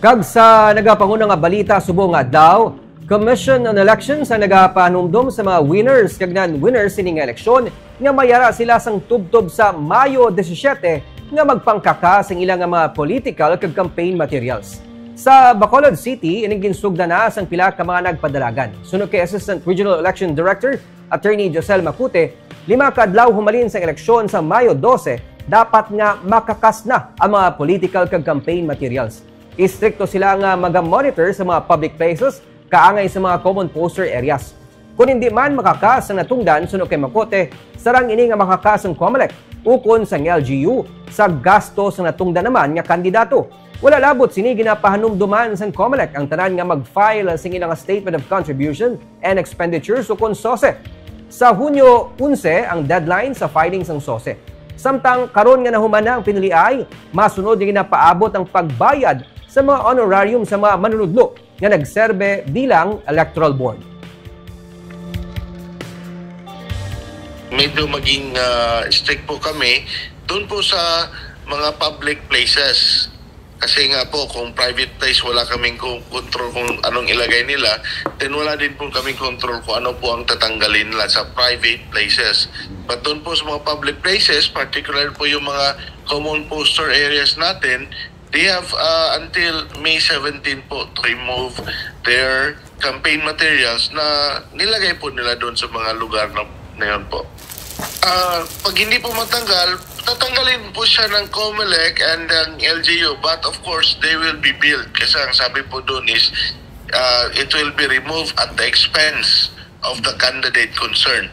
Kag sa nagapanguna nga balita subong nga daw, Commission on Elections ang nagapanumdum sa mga winners kag non-winners sining eleksyon nga mayara sila sang tubtob sa Mayo 17 nga magpangkaka sang ilang mga political kag campaign materials. Sa Bacolod City, ining ginsugda na sang pila ka mga nagpadalagan. Sunod kay Assistant Regional Election Director Attorney Josel Macute, 5 ka adlaw humalin sa eleksyon sa Mayo 12, dapat nga makakas na ang mga political kag campaign materials. Istrikto sila nga mag-monitor sa mga public places, kaangay sa mga common poster areas. Kung hindi man makakas ang natungdan, suno kay Makote, sarang ini nga makakas ang COMELEC, ukon sa LGU, sa gasto sa natungdan naman nga kandidato. Wala labot sini ginapahanumduman sa COMELEC ang tanan nga mag-file sa ilang Statement of Contribution and Expenditures ukon SOSE. Sa Hunyo 11 ang deadline sa filing sang SOSE. Samtang karon nga nahuman na ang piniliay, masunod nga ginapaabot ang pagbayad sa mga honorarium sa mga manunudlo nga nagserbe bilang electoral board. Medyo maging strict po kami doon po sa mga public places. Kasi nga po, kung private place, wala kaming control kung anong ilagay nila, then wala din po kaming control kung ano po ang tatanggalin nila sa private places. But doon po sa mga public places, particular po yung mga common poster areas natin, they have until May 17 po to remove their campaign materials na nilagay po nila doon sa mga lugar na yun po. Pag hindi po matanggal, tatanggalin po siya ng COMELEC and ng LGU, but of course, they will be billed. Kasi ang sabi po doon is, it will be removed at the expense of the candidate concerned.